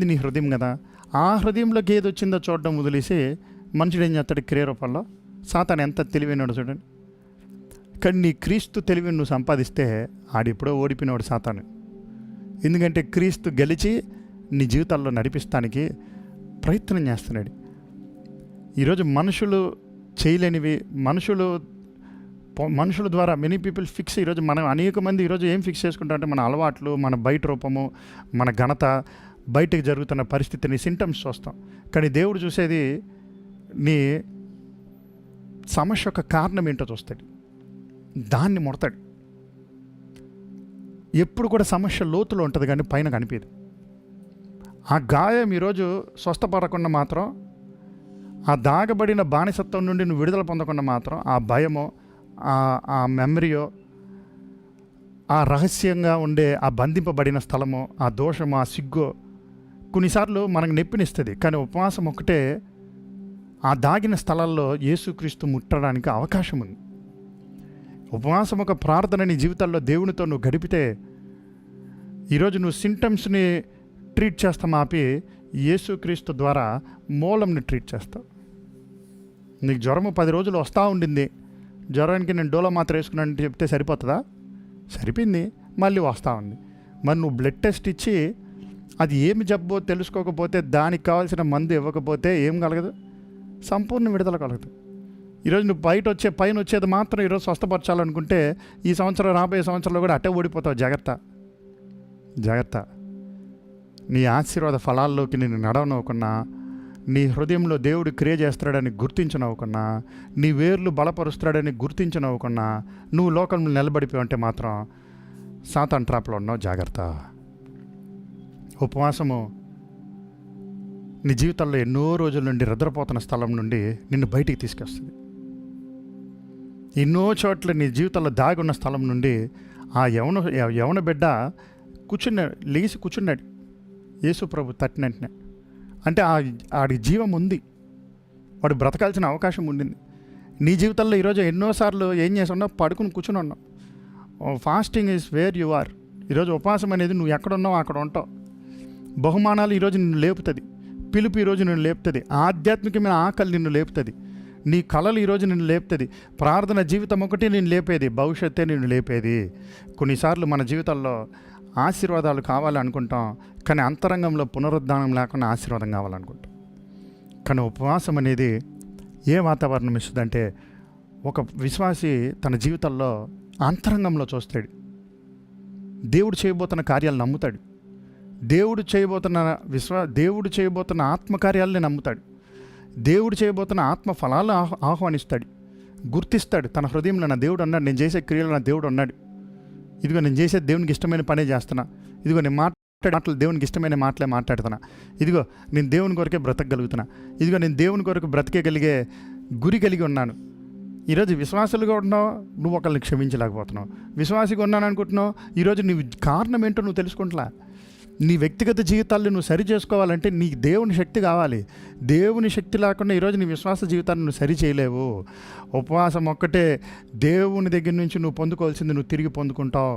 ఇది నీ హృదయం కదా, ఆ హృదయంలోకి ఏది వచ్చిందో చూడడం వదిలేసి మనుషుడు ఏం చేస్తాడు? క్రియ రూపంలో సాతాను ఎంత తెలివైనాడు చూడండి. కానీ నీ క్రీస్తు తెలివిని నువ్వు సంపాదిస్తే ఆడిప్పుడో ఓడిపోయినవాడు సాతాను. ఎందుకంటే క్రీస్తు గెలిచి నీ జీవితాల్లో నడిపిస్తానికి ప్రయత్నం చేస్తున్నాడు. ఈరోజు మనుషులు చేయలేనివి మనుషుల ద్వారా మెనీ పీపుల్ ఫిక్స్. ఈరోజు మనం అనేక మంది ఈరోజు ఏం ఫిక్స్ చేసుకుంటామంటే మన అలవాట్లు, మన బయట రూపము, మన ఘనత, బయటకు జరుగుతున్న పరిస్థితిని, సింటమ్స్ చూస్తాం. కానీ దేవుడు చూసేది నీ సమస్య యొక్క కారణం ఏంటో చూస్తాడు, దాన్ని ముడతాడు. ఎప్పుడు కూడా సమస్య లోతులో ఉంటుంది కానీ పైన కనిపించదు. ఆ గాయం ఈరోజు స్వస్థపడకుండా మాత్రం, ఆ దాగబడిన బానిసత్వం నుండి నువ్వు విడుదల పొందకుండా మాత్రం, ఆ భయమో, ఆ మెమరీయో, ఆ రహస్యంగా ఉండే ఆ బంధింపబడిన స్థలమో, ఆ దోషమో, ఆ సిగ్గో కొన్నిసార్లు మనకు నొప్పినిస్తుంది. కానీ ఉపవాసం ఒక్కటే ఆ దాగిన స్థలాల్లో యేసుక్రీస్తు ముట్టడానికి అవకాశం ఉంది. ఉపవాసం ఒక ప్రార్థన నీ జీవితాల్లో దేవునితో నువ్వు గడిపితే ఈరోజు నువ్వు సింటమ్స్ని ట్రీట్ చేస్తాం ఆపి యేసుక్రీస్తు ద్వారా మూలంని ట్రీట్ చేస్తావు. నీకు జ్వరము 10 రోజులు వస్తూ ఉండింది, జ్వరానికి నేను డోలో మాత్రం వేసుకున్నాను చెప్తే సరిపోతుందా? సరిపోయింది, మళ్ళీ వస్తూ ఉంది. మరి నువ్వు బ్లడ్ టెస్ట్ ఇచ్చి అది ఏమి జబ్బో తెలుసుకోకపోతే, దానికి కావాల్సిన మందు ఇవ్వకపోతే ఏం కలగదు? సంపూర్ణ విడుదల కలగదు. ఈరోజు నువ్వు పైన వచ్చేది మాత్రం ఈరోజు స్వస్థపరచాలనుకుంటే ఈ సంవత్సరం, రాబోయే సంవత్సరంలో కూడా అట్టే ఓడిపోతావు. జాగ్రత్త. నీ ఆశీర్వాద ఫలాల్లోకి నేను నడవనవ్వకున్నా, నీ హృదయంలో దేవుడు క్రియ చేస్తాడని గుర్తించనవ్వకున్నా, నీ వేర్లు బలపరుస్తాడని గుర్తించనవ్వకున్నా నువ్వు లోకంలో నిలబడిపోయి ఉంటే మాత్రం సాతాను ట్రాప్లో ఉన్నావు. జాగ్రత్త. ఉపవాసము నీ జీవితంలో ఎన్నో రోజుల నుండి నిద్రపోతున్న స్థలం నుండి నిన్ను బయటికి తీసుకొస్తుంది. ఎన్నో చోట్ల నీ జీవితంలో దాగి ఉన్న స్థలం నుండి ఆ యవన బిడ్డ లేచి కూర్చున్నాడు. యేసు ప్రభు తట్టినంటనే, అంటే ఆడి జీవం ఉంది, వాడు బ్రతకాల్సిన అవకాశం ఉండింది. నీ జీవితంలో ఈరోజు ఎన్నోసార్లు ఏం చేసి ఉన్నావు? పడుకుని కూర్చుని ఉన్నావు. Fasting is where you are. ఈరోజు ఉపవాసం అనేది నువ్వు ఎక్కడున్నావు అక్కడ ఉంటావు. బహుమానాలు ఈరోజు నిన్ను లేపుతుంది, పిలుపు ఈరోజు నిన్ను లేపుతుంది, ఆధ్యాత్మికమైన ఆకలి నిన్ను లేపుతుంది, నీ కళలు ఈరోజు నిన్ను లేపుతుంది, ప్రార్థన జీవితం ఒకటి నిన్ను లేపేది, భవిష్యత్తే నిన్ను లేపేది. కొన్నిసార్లు మన జీవితాల్లో ఆశీర్వాదాలు కావాలనుకుంటాం, కానీ అంతరంగంలో పునరుద్ధానం లేకుండా ఆశీర్వాదం కావాలనుకుంటాం. కానీ ఉపవాసం అనేది ఏ వాతావరణం ఇస్తుందంటే, ఒక విశ్వాసి తన జీవితంలో అంతరంగంలో చూస్తాడు, దేవుడు చేయబోతున్న కార్యాలు నమ్ముతాడు, దేవుడు చేయబోతున్న ఆత్మకార్యాలని నమ్ముతాడు, దేవుడు చేయబోతున్న ఆత్మ ఫలాలను ఆహ్వానిస్తాడు, గుర్తిస్తాడు. తన హృదయంలో నా దేవుడు అన్నాడు, నేను చేసే క్రియలు నా దేవుడు అన్నాడు, ఇదిగో నేను చేసే దేవునికి ఇష్టమైన పనే చేస్తున్నా, ఇదిగో నేను మాటలు దేవునికి ఇష్టమైన మాటలే మాట్లాడుతున్నా, ఇదిగో నేను దేవుని కొరకే బ్రతకగలుగుతున్నా, ఇదిగో నేను దేవుని కొరకు బ్రతికేగలిగే గురి కలిగి ఉన్నాను. ఈరోజు విశ్వాసులుగా ఉంటున్నావు, నువ్వు ఒకరిని క్షమించలేకపోతున్నావు. విశ్వాసిగా ఉన్నాను అనుకుంటున్నావు, ఈరోజు నీ కారణం ఏంటో నువ్వు తెలుసుకుంటా. నీ వ్యక్తిగత జీవితాల్లో నువ్వు సరి చేసుకోవాలంటే నీకు దేవుని శక్తి కావాలి. దేవుని శక్తి లేకుండా ఈరోజు నీ విశ్వాస జీవితాన్ని నువ్వు సరి చేయలేవు. ఉపవాసం ఒక్కటే దేవుని దగ్గర నుంచి నువ్వు పొందుకోవాల్సింది నువ్వు తిరిగి పొందుకుంటావు.